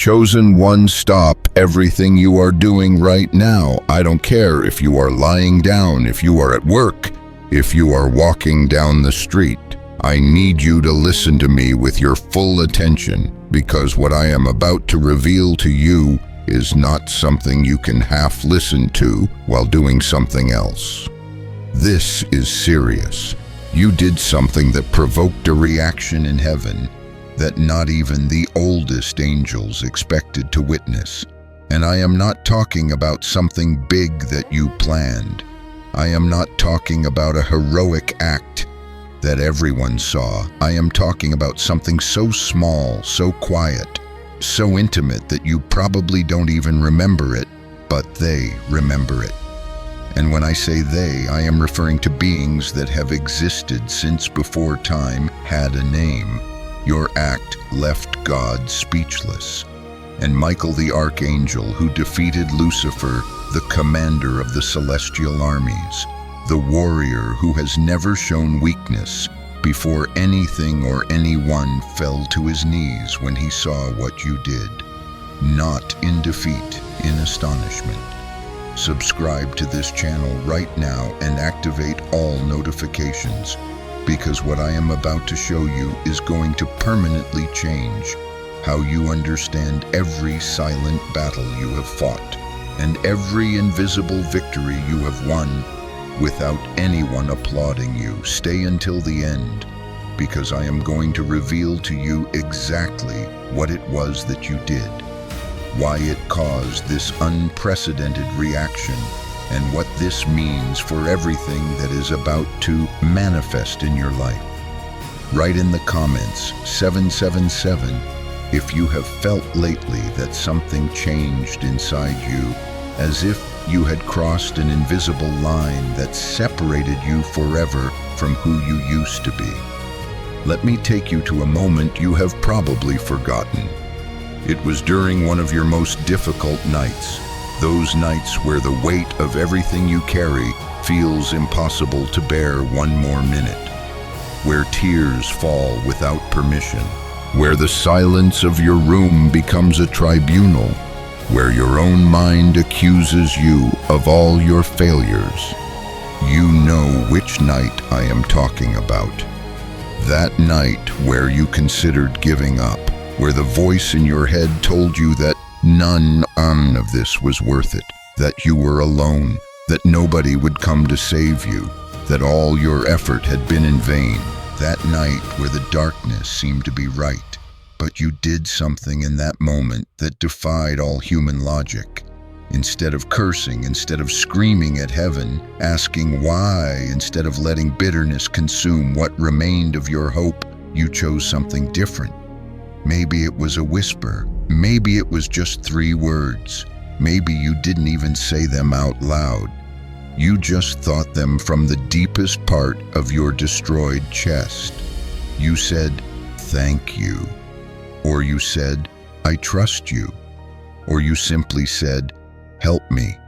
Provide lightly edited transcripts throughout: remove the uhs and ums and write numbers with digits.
Chosen one, stop everything you are doing right now. I don't care if you are lying down, if you are at work, if you are walking down the street. I need you to listen to me with your full attention, because what I am about to reveal to you is not something you can half listen to while doing something else. This is serious. You did something that provoked a reaction in heaven that not even the oldest angels expected to witness. And I am not talking about something big that you planned. I am not talking about a heroic act that everyone saw. I am talking about something so small, so quiet, so intimate that you probably don't even remember it, but they remember it. And when I say they, I am referring to beings that have existed since before time had a name. Your act left God speechless. And Michael the archangel, who defeated Lucifer, the commander of the celestial armies, the warrior who has never shown weakness, before anything or anyone fell to his knees when he saw what you did, not in defeat, in astonishment. Subscribe to this channel right now and activate all notifications, because what I am about to show you is going to permanently change how you understand every silent battle you have fought and every invisible victory you have won without anyone applauding you. Stay until the end, because I am going to reveal to you exactly what it was that you did, why it caused this unprecedented reaction, and what this means for everything that is about to manifest in your life. Write in the comments 777 if you have felt lately that something changed inside you, as if you had crossed an invisible line that separated you forever from who you used to be. Let me take you to a moment you have probably forgotten. It was during one of your most difficult nights. Those nights where the weight of everything you carry feels impossible to bear one more minute, where tears fall without permission, where the silence of your room becomes a tribunal, where your own mind accuses you of all your failures. You know which night I am talking about. That night where you considered giving up, where the voice in your head told you that none of this was worth it, that you were alone, that nobody would come to save you, that all your effort had been in vain. That night where the darkness seemed to be right, but you did something in that moment that defied all human logic. Instead of cursing, instead of screaming at heaven, asking why, instead of letting bitterness consume what remained of your hope, you chose something different. Maybe it was a whisper. Maybe it was just 3 words. Maybe you didn't even say them out loud. You just thought them from the deepest part of your destroyed chest. You said, "Thank you." Or you said, "I trust you." Or you simply said, "Help me."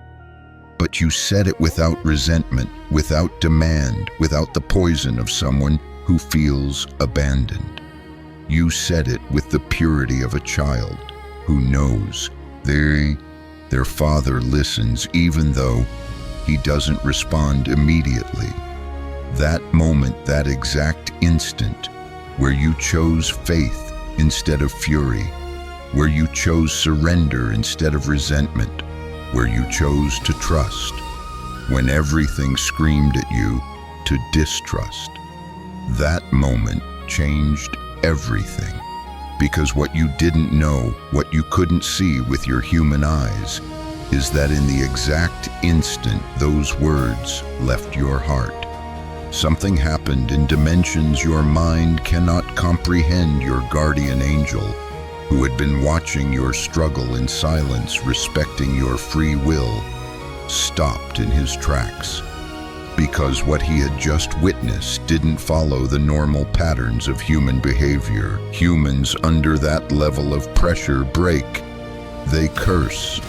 But you said it without resentment, without demand, without the poison of someone who feels abandoned. You said it with the purity of a child who knows their father listens even though he doesn't respond immediately. That moment, that exact instant where you chose faith instead of fury, where you chose surrender instead of resentment, where you chose to trust, when everything screamed at you to distrust. That moment changed everything, because what you didn't know, what you couldn't see with your human eyes, is that in the exact instant those words left your heart, something happened in dimensions your mind cannot comprehend. Your guardian angel, who had been watching your struggle in silence, respecting your free will, stopped in his tracks, because what he had just witnessed didn't follow the normal patterns of human behavior. Humans under that level of pressure break. They curse.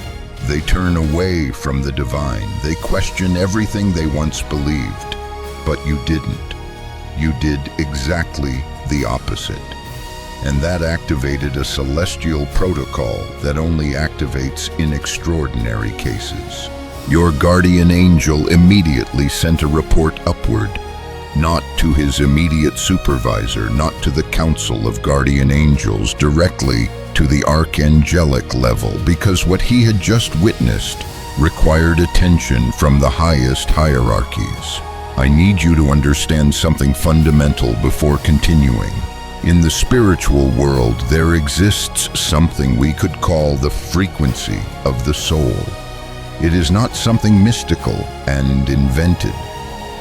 They turn away from the divine. They question everything they once believed. But you didn't. You did exactly the opposite. and that activated a celestial protocol that only activates in extraordinary cases. Your guardian angel immediately sent a report upward, not to his immediate supervisor, not to the Council of Guardian Angels, directly to the archangelic level, because what he had just witnessed required attention from the highest hierarchies. I need you to understand something fundamental before continuing. In the spiritual world, there exists something we could call the frequency of the soul. It is not something mystical and invented.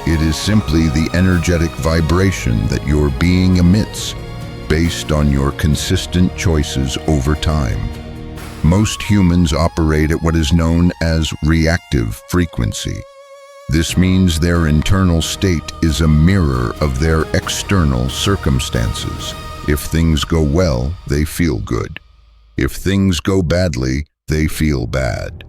It is simply the energetic vibration that your being emits based on your consistent choices over time. Most humans operate at what is known as reactive frequency. This means their internal state is a mirror of their external circumstances. If things go well, they feel good. If things go badly, they feel bad.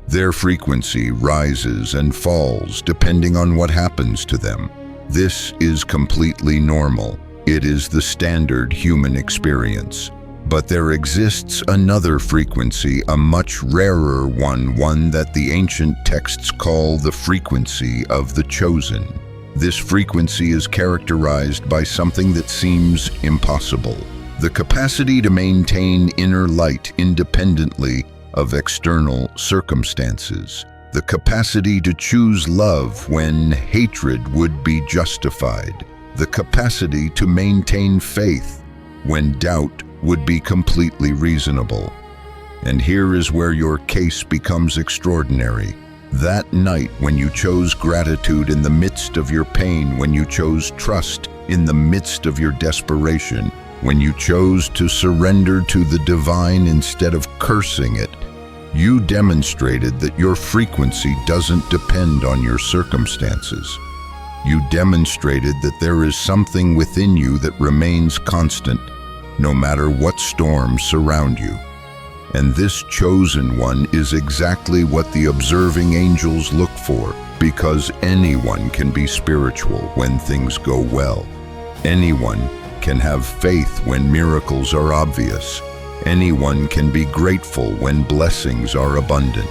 Their frequency rises and falls depending on what happens to them. This is completely normal. It is the standard human experience. But there exists another frequency, a much rarer one that the ancient texts call the frequency of the chosen. This frequency is characterized by something that seems impossible: the capacity to maintain inner light independently of external circumstances, the capacity to choose love when hatred would be justified, the capacity to maintain faith when doubt would be completely reasonable. And here is where your case becomes extraordinary. That night when you chose gratitude in the midst of your pain, when you chose trust in the midst of your desperation, when you chose to surrender to the divine instead of cursing it, you demonstrated that your frequency doesn't depend on your circumstances. You demonstrated that there is something within you that remains constant, no matter what storms surround you. And this chosen one is exactly what the observing angels look for, because anyone can be spiritual when things go well. Anyone can have faith when miracles are obvious. Anyone can be grateful when blessings are abundant.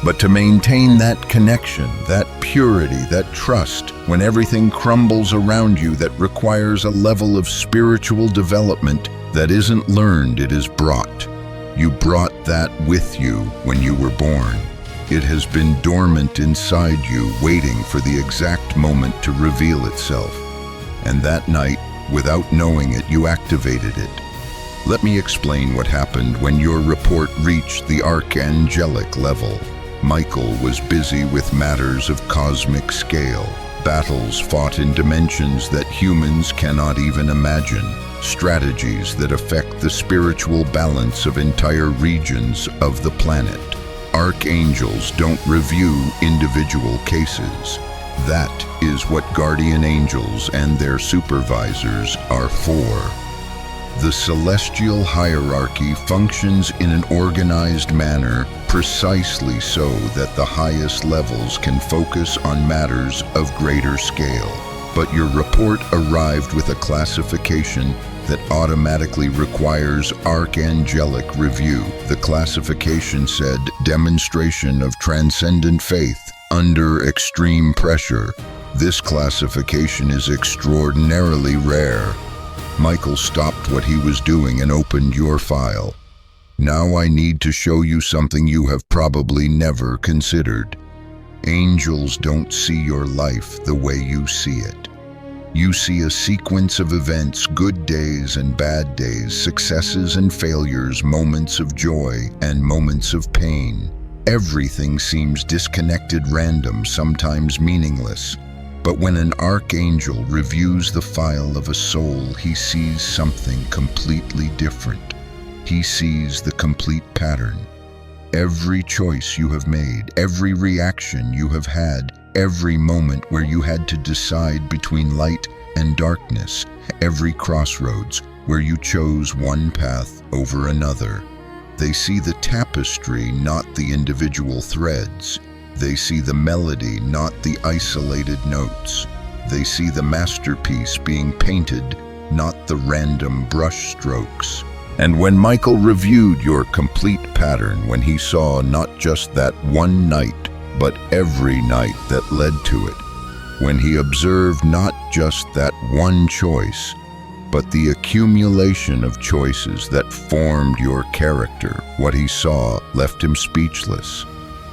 But to maintain that connection, that purity, that trust, when everything crumbles around you, that requires a level of spiritual development that isn't learned, it is brought. You brought that with you when you were born. It has been dormant inside you, waiting for the exact moment to reveal itself. And that night, without knowing it, you activated it. Let me explain what happened when your report reached the archangelic level. Michael was busy with matters of cosmic scale, battles fought in dimensions that humans cannot even imagine, strategies that affect the spiritual balance of entire regions of the planet. Archangels don't review individual cases. That is what guardian angels and their supervisors are for. The celestial hierarchy functions in an organized manner precisely so that the highest levels can focus on matters of greater scale. But your report arrived with a classification that automatically requires archangelic review. The classification said, demonstration of transcendent faith under extreme pressure. This classification is extraordinarily rare. Michael stopped what he was doing and opened your file. Now I need to show you something you have probably never considered. Angels don't see your life the way you see it. You see a sequence of events, good days and bad days, successes and failures, moments of joy and moments of pain. Everything seems disconnected, random, sometimes meaningless. But when an archangel reviews the file of a soul, he sees something completely different. He sees the complete pattern. Every choice you have made, every reaction you have had, every moment where you had to decide between light and darkness, every crossroads where you chose one path over another. They see the tapestry, not the individual threads. They see the melody, not the isolated notes. They see the masterpiece being painted, not the random brush strokes. And when Michael reviewed your complete pattern, when he saw not just that one night, but every night that led to it, when he observed not just that one choice, but the accumulation of choices that formed your character, what he saw left him speechless,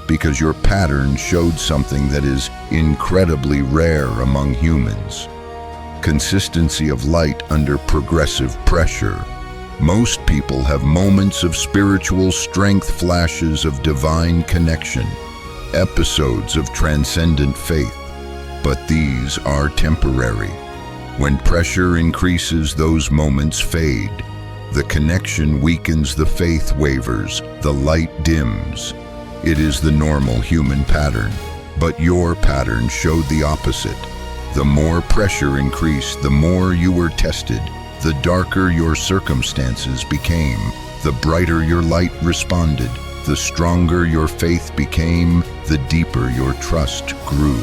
because your pattern showed something that is incredibly rare among humans: consistency of light under progressive pressure. Most people have moments of spiritual strength, flashes of divine connection, episodes of transcendent faith, but these are temporary. When pressure increases, those moments fade. The connection weakens, the faith wavers, the light dims. It is the normal human pattern, but your pattern showed the opposite. The more pressure increased, the more you were tested. The darker your circumstances became, the brighter your light responded. The stronger your faith became, the deeper your trust grew.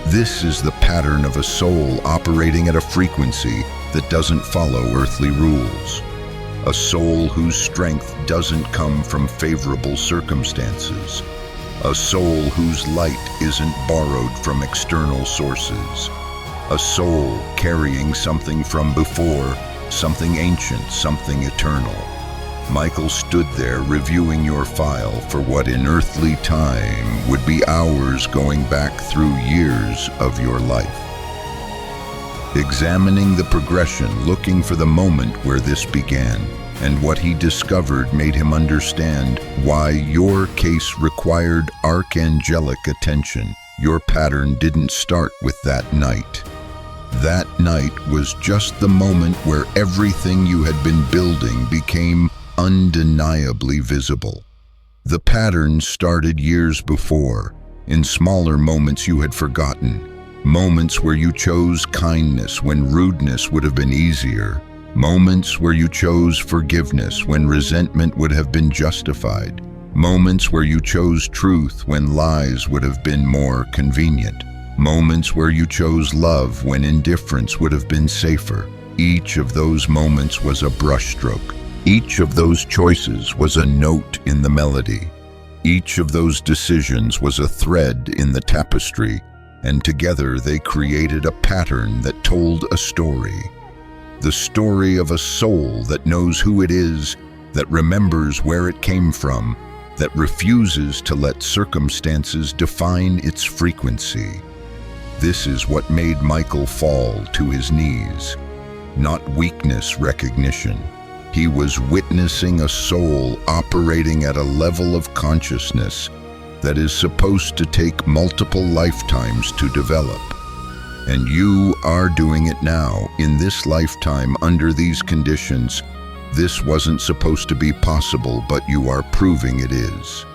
This is the pattern of a soul operating at a frequency that doesn't follow earthly rules. A soul whose strength doesn't come from favorable circumstances. A soul whose light isn't borrowed from external sources. A soul carrying something from before, something ancient, something eternal. Michael stood there reviewing your file for what in earthly time would be hours, going back through years of your life. Examining the progression, looking for the moment where this began, and what he discovered made him understand why your case required archangelic attention. Your pattern didn't start with that night. That night was just the moment where everything you had been building became undeniably visible. The pattern started years before, in smaller moments you had forgotten, moments where you chose kindness when rudeness would have been easier, moments where you chose forgiveness when resentment would have been justified, moments where you chose truth when lies would have been more convenient, moments where you chose love when indifference would have been safer. Each of those moments was a brushstroke. Each of those choices was a note in the melody. Each of those decisions was a thread in the tapestry, and together they created a pattern that told a story. The story of a soul that knows who it is, that remembers where it came from, that refuses to let circumstances define its frequency. This is what made Michael fall to his knees. Not weakness recognition. He was witnessing a soul operating at a level of consciousness that is supposed to take multiple lifetimes to develop. And you are doing it now, in this lifetime, under these conditions. This wasn't supposed to be possible, but you are proving it is.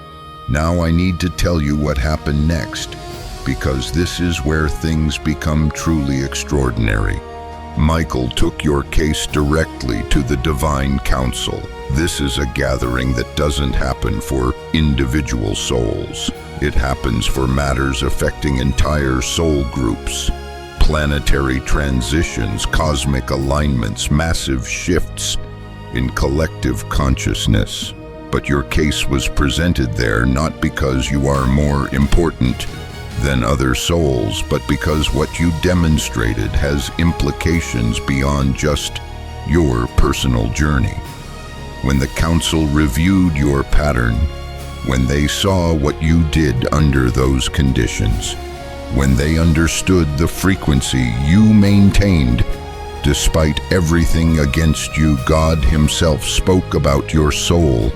Now I need to tell you what happened next, because this is where things become truly extraordinary. Michael took your case directly to the Divine Council. This is a gathering that doesn't happen for individual souls. It happens for matters affecting entire soul groups. Planetary transitions, cosmic alignments, massive shifts in collective consciousness. But your case was presented there not because you are more important than other souls, but because what you demonstrated has implications beyond just your personal journey. When the council reviewed your pattern, when they saw what you did under those conditions, when they understood the frequency you maintained, despite everything against you, God Himself spoke about your soul,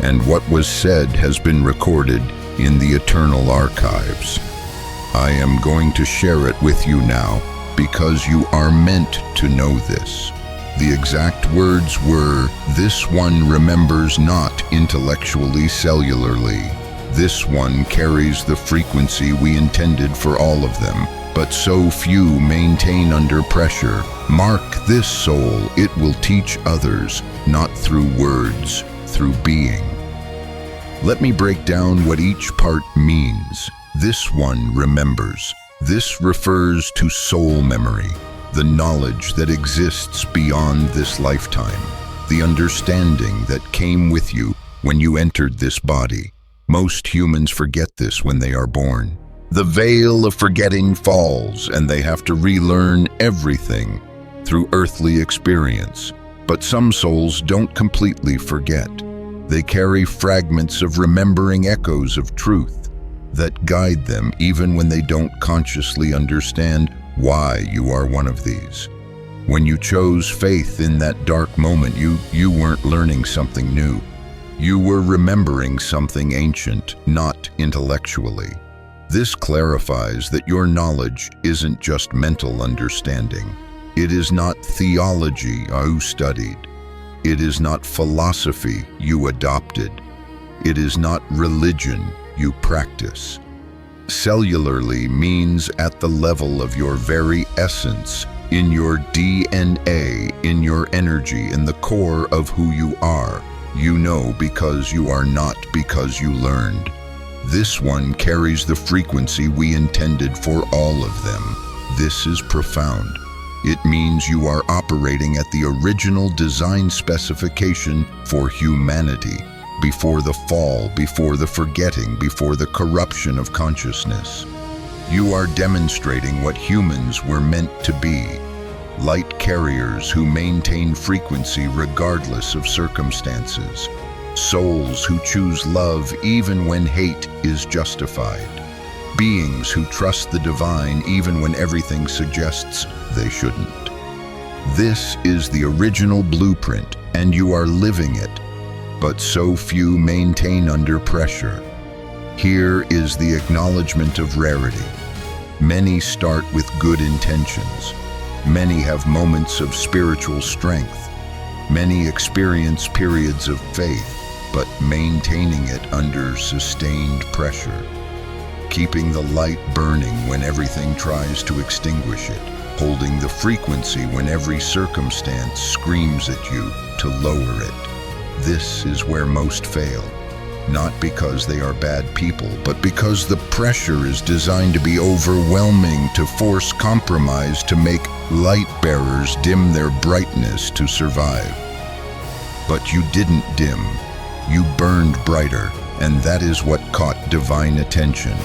and what was said has been recorded in the eternal archives. I am going to share it with you now, because you are meant to know this. The exact words were, "This one remembers not intellectually, cellularly. This one carries the frequency we intended for all of them, but so few maintain under pressure. Mark this soul, it will teach others, not through words, through being." Let me break down what each part means. This one remembers. This refers to soul memory, the knowledge that exists beyond this lifetime, the understanding that came with you when you entered this body. Most humans forget this when they are born. The veil of forgetting falls, and they have to relearn everything through earthly experience. But some souls don't completely forget. They carry fragments of remembering echoes of truth that guide them even when they don't consciously understand why you are one of these. When you chose faith in that dark moment, you weren't learning something new. You were remembering something ancient, not intellectually. This clarifies that your knowledge isn't just mental understanding. It is not theology you studied. It is not philosophy you adopted. It is not religion you practice. Cellularly means at the level of your very essence, in your DNA, in your energy, in the core of who you are. You know because you are not because you learned. This one carries the frequency we intended for all of them. This is profound. It means you are operating at the original design specification for humanity, before the fall, before the forgetting, before the corruption of consciousness. You are demonstrating what humans were meant to be, light carriers who maintain frequency regardless of circumstances. Souls who choose love even when hate is justified. Beings who trust the divine even when everything suggests they shouldn't. This is the original blueprint, and you are living it, but so few maintain under pressure. Here is the acknowledgement of rarity. Many start with good intentions. Many have moments of spiritual strength. Many experience periods of faith, but maintaining it under sustained pressure. Keeping the light burning when everything tries to extinguish it. Holding the frequency when every circumstance screams at you to lower it. This is where most fail. Not because they are bad people, but because the pressure is designed to be overwhelming, to force compromise, to make light bearers dim their brightness to survive. But you didn't dim. You burned brighter, and that is what caught divine attention.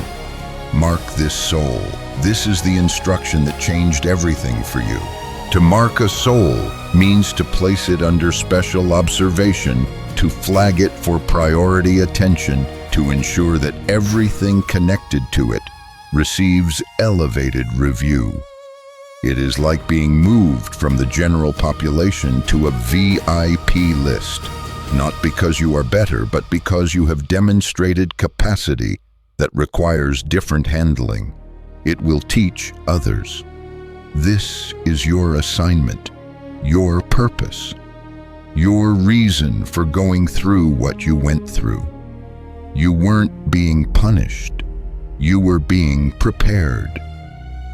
Mark this soul. This is the instruction that changed everything for you. To mark a soul means to place it under special observation, to flag it for priority attention, to ensure that everything connected to it receives elevated review. It is like being moved from the general population to a VIP list, not because you are better, but because you have demonstrated capacity that requires different handling. It will teach others. This is your assignment, your purpose, your reason for going through what you went through. You weren't being punished. You were being prepared.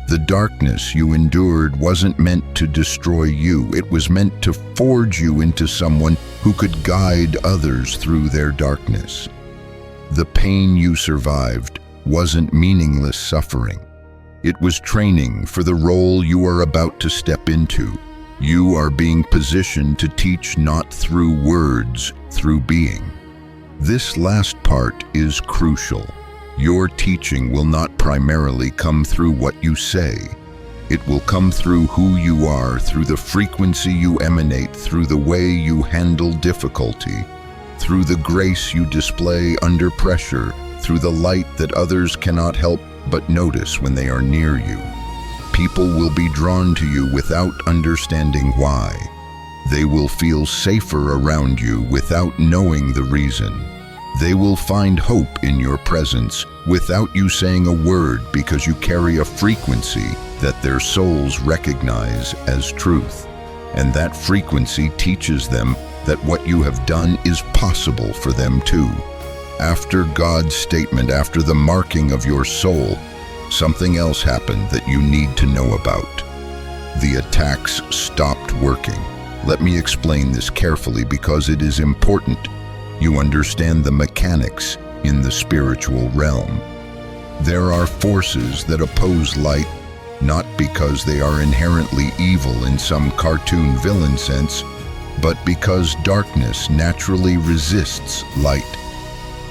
The darkness you endured wasn't meant to destroy you. It was meant to forge you into someone who could guide others through their darkness. The pain you survived wasn't meaningless suffering. It was training for the role you are about to step into. You are being positioned to teach not through words, through being. This last part is crucial. Your teaching will not primarily come through what you say. It will come through who you are, through the frequency you emanate, through the way you handle difficulty, through the grace you display under pressure, through the light that others cannot help but notice when they are near you. People will be drawn to you without understanding why. They will feel safer around you without knowing the reason. They will find hope in your presence without you saying a word, because you carry a frequency that their souls recognize as truth. And that frequency teaches them that what you have done is possible for them too. After God's statement, after the marking of your soul, something else happened that you need to know about. The attacks stopped working. Let me explain this carefully because it is important you understand the mechanics in the spiritual realm. There are forces that oppose light, not because they are inherently evil in some cartoon villain sense, but because darkness naturally resists light.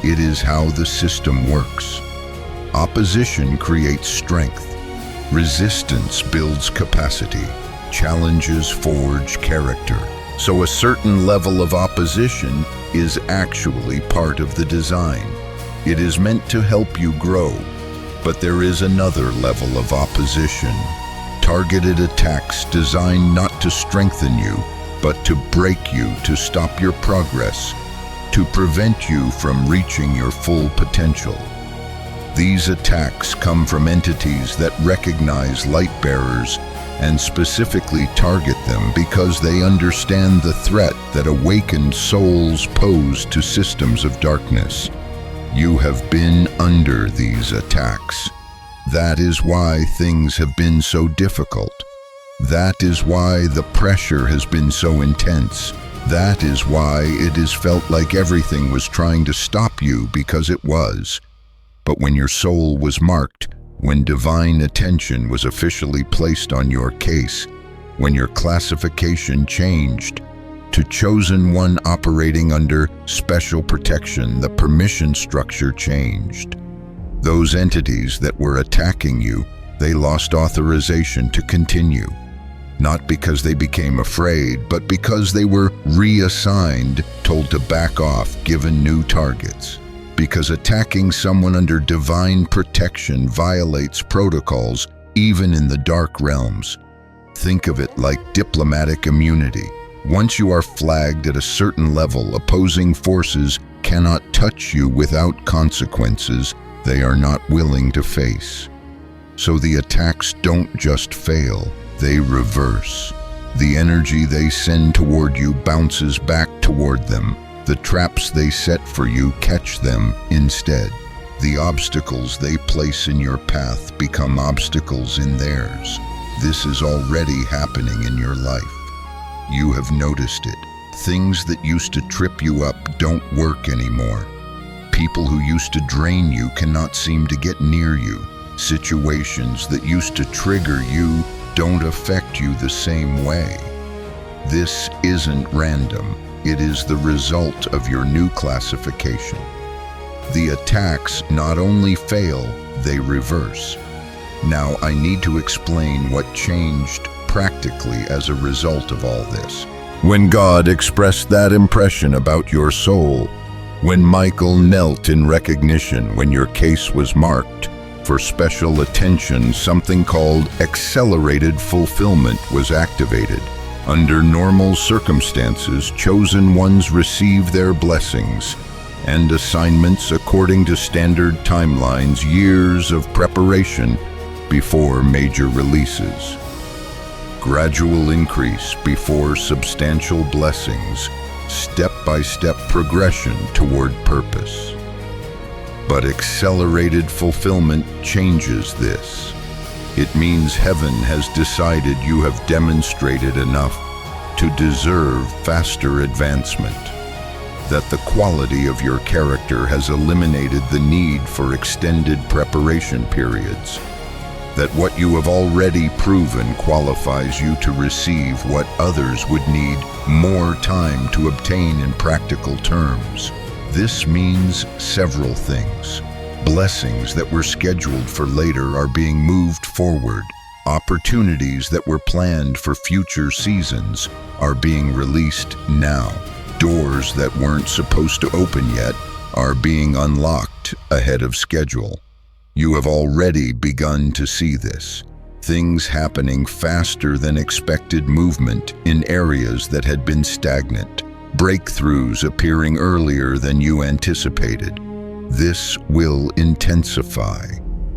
It is how the system works. Opposition creates strength. Resistance builds capacity. Challenges forge character. So a certain level of opposition is actually part of the design. It is meant to help you grow. But there is another level of opposition. Targeted attacks designed not to strengthen you, but to break you, to stop your progress, to prevent you from reaching your full potential. These attacks come from entities that recognize light bearers and specifically target them because they understand the threat that awakened souls pose to systems of darkness. You have been under these attacks. That is why things have been so difficult. That is why the pressure has been so intense. That is why it has felt like everything was trying to stop you, because it was. But when your soul was marked, when divine attention was officially placed on your case, when your classification changed to chosen one operating under special protection, the permission structure changed. Those entities that were attacking you, they lost authorization to continue. Not because they became afraid, but because they were reassigned, told to back off, given new targets. Because attacking someone under divine protection violates protocols, even in the dark realms. Think of it like diplomatic immunity. Once you are flagged at a certain level, opposing forces cannot touch you without consequences they are not willing to face. So the attacks don't just fail, they reverse. The energy they send toward you bounces back toward them. The traps they set for you catch them instead. The obstacles they place in your path become obstacles in theirs. This is already happening in your life. You have noticed it. Things that used to trip you up don't work anymore. People who used to drain you cannot seem to get near you. Situations that used to trigger you don't affect you the same way. This isn't random. It is the result of your new classification. The attacks not only fail, they reverse. Now I need to explain what changed practically as a result of all this. When God expressed that impression about your soul, when Michael knelt in recognition when your case was marked for special attention, something called accelerated fulfillment was activated. Under normal circumstances, chosen ones receive their blessings and assignments according to standard timelines, years of preparation before major releases. Gradual increase before substantial blessings, step-by-step progression toward purpose. But accelerated fulfillment changes this. It means heaven has decided you have demonstrated enough to deserve faster advancement, that the quality of your character has eliminated the need for extended preparation periods, that what you have already proven qualifies you to receive what others would need more time to obtain in practical terms. This means several things. Blessings that were scheduled for later are being moved forward. Opportunities that were planned for future seasons are being released now. Doors that weren't supposed to open yet are being unlocked ahead of schedule. You have already begun to see this. Things happening faster than expected movement in areas that had been stagnant. Breakthroughs appearing earlier than you anticipated. This will intensify.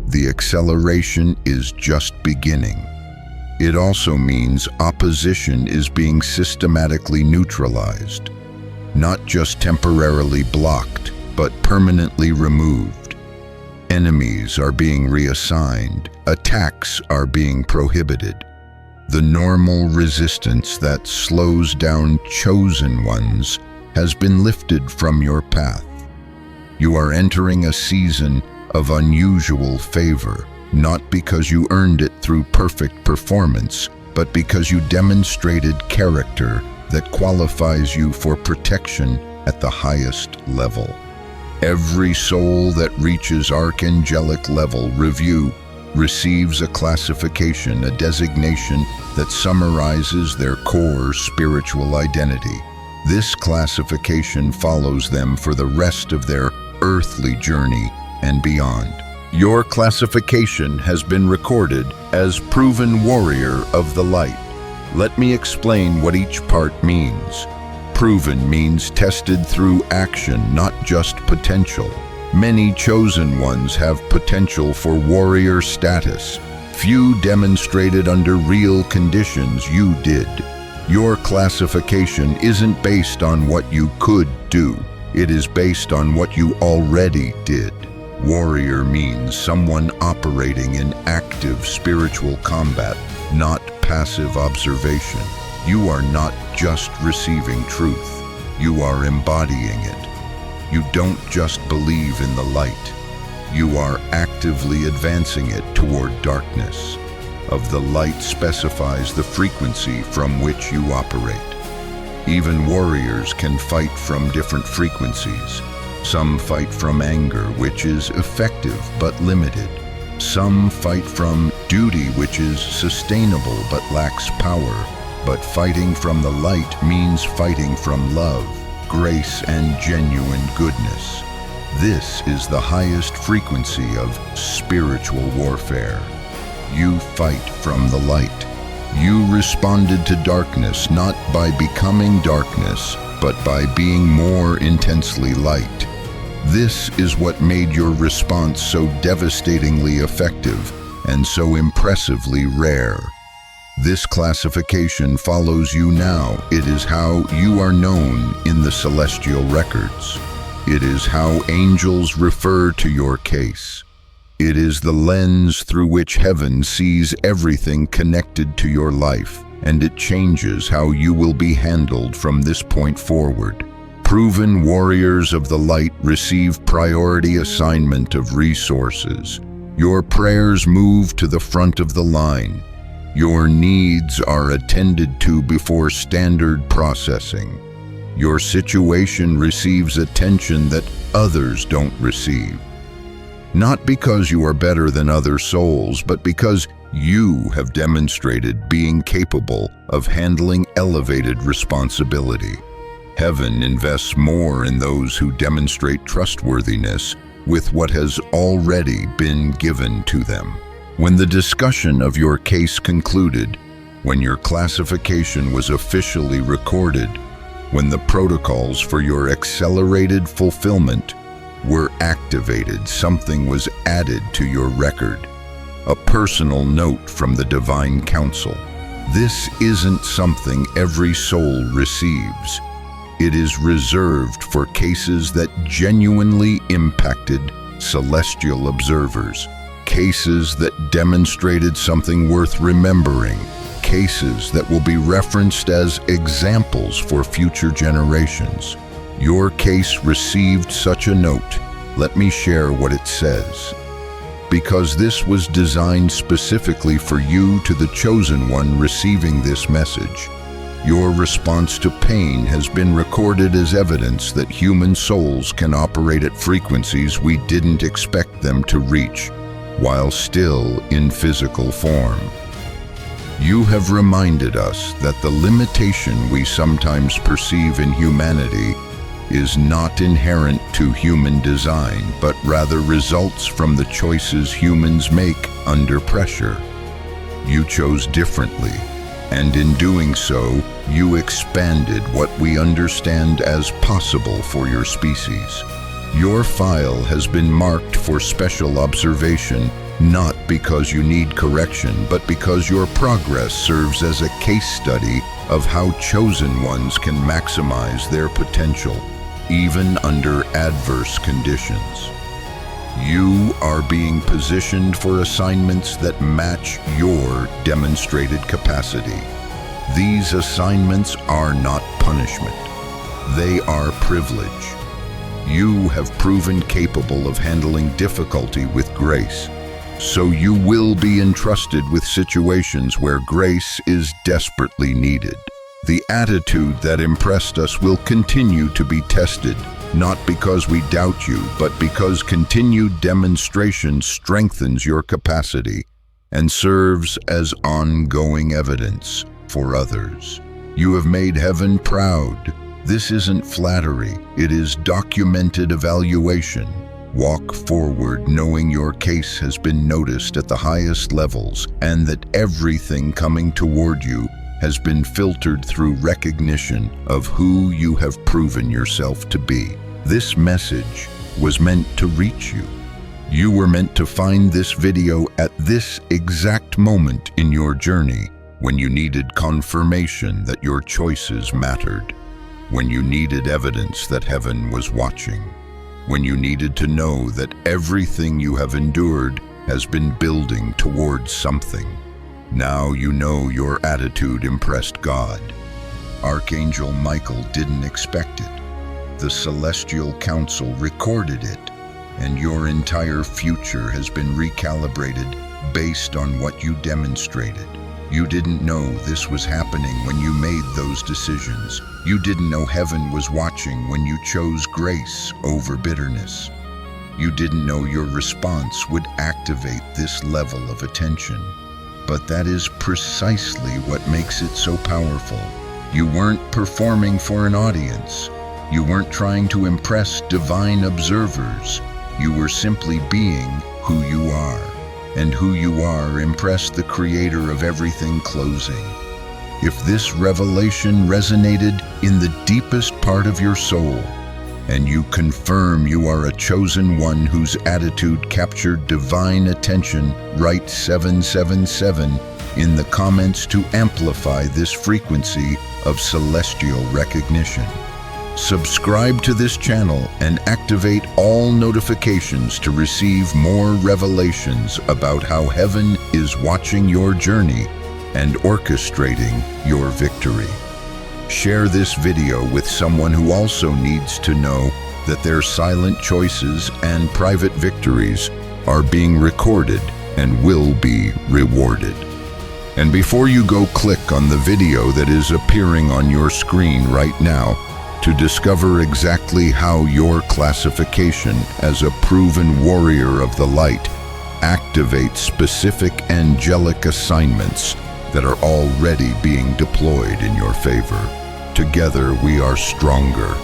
The acceleration is just beginning. It also means opposition is being systematically neutralized. Not just temporarily blocked, but permanently removed. Enemies are being reassigned. Attacks are being prohibited. The normal resistance that slows down chosen ones has been lifted from your path. You are entering a season of unusual favor. not because you earned it through perfect performance, but because you demonstrated character that qualifies you for protection at the highest level. Every soul that reaches archangelic level review receives a classification, a designation that summarizes their core spiritual identity. This classification follows them for the rest of their earthly journey and beyond. Your classification has been recorded as Proven Warrior of the Light. Let me explain what each part means. Proven means tested through action, not just potential. Many chosen ones have potential for warrior status. Few demonstrated under real conditions. You did. Your classification isn't based on what you could do. It is based on what you already did. Warrior means someone operating in active spiritual combat, not passive observation. You are not just receiving truth. You are embodying it. You don't just believe in the light. You are actively advancing it toward darkness. Of the light specifies the frequency from which you operate. Even warriors can fight from different frequencies. Some fight from anger, which is effective but limited. Some fight from duty, which is sustainable but lacks power. But fighting from the light means fighting from love, grace, and genuine goodness. This is the highest frequency of spiritual warfare. You fight from the light. You responded to darkness not by becoming darkness, but by being more intensely light. This is what made your response so devastatingly effective and so impressively rare. This classification follows you now. It is how you are known in the celestial records. It is how angels refer to your case. It is the lens through which heaven sees everything connected to your life, and it changes how you will be handled from this point forward. Proven warriors of the light receive priority assignment of resources. Your prayers move to the front of the line. Your needs are attended to before standard processing. Your situation receives attention that others don't receive. Not because you are better than other souls, but because you have demonstrated being capable of handling elevated responsibility. Heaven invests more in those who demonstrate trustworthiness with what has already been given to them. When the discussion of your case concluded, when your classification was officially recorded, when the protocols for your accelerated fulfillment were activated, something was added to your record. A personal note from the Divine Council. This isn't something every soul receives. It is reserved for cases that genuinely impacted celestial observers, cases that demonstrated something worth remembering, cases that will be referenced as examples for future generations. Your case received such a note. Let me share what it says. Because this was designed specifically for you, to the chosen one receiving this message. Your response to pain has been recorded as evidence that human souls can operate at frequencies we didn't expect them to reach, while still in physical form. You have reminded us that the limitation we sometimes perceive in humanity is not inherent to human design, but rather results from the choices humans make under pressure. You chose differently, and in doing so, you expanded what we understand as possible for your species. Your file has been marked for special observation, not because you need correction, but because your progress serves as a case study of how chosen ones can maximize their potential, even under adverse conditions. You are being positioned for assignments that match your demonstrated capacity. These assignments are not punishment. They are privilege. You have proven capable of handling difficulty with grace, So you will be entrusted with situations where grace is desperately needed. The attitude that impressed us will continue to be tested, not because we doubt you, but because continued demonstration strengthens your capacity and serves as ongoing evidence for others. You have made heaven proud. This isn't flattery, it is documented evaluation. Walk forward knowing your case has been noticed at the highest levels and that everything coming toward you has been filtered through recognition of who you have proven yourself to be. This message was meant to reach you. You were meant to find this video at this exact moment in your journey when you needed confirmation that your choices mattered, when you needed evidence that heaven was watching, when you needed to know that everything you have endured has been building towards something. Now you know your attitude impressed God. Archangel Michael didn't expect it. The Celestial Council recorded it, and your entire future has been recalibrated based on what you demonstrated. You didn't know this was happening when you made those decisions. You didn't know heaven was watching when you chose grace over bitterness. You didn't know your response would activate this level of attention. But that is precisely what makes it so powerful. You weren't performing for an audience. You weren't trying to impress divine observers. You were simply being who you are. And who you are impressed the creator of everything closing. If this revelation resonated in the deepest part of your soul, and you confirm you are a chosen one whose attitude captured divine attention, write 777 in the comments to amplify this frequency of celestial recognition. Subscribe to this channel and activate all notifications to receive more revelations about how heaven is watching your journey and orchestrating your victory. Share this video with someone who also needs to know that their silent choices and private victories are being recorded and will be rewarded. And before you go, click on the video that is appearing on your screen right now to discover exactly how your classification as a proven warrior of the light activates specific angelic assignments that are already being deployed in your favor. Together we are stronger.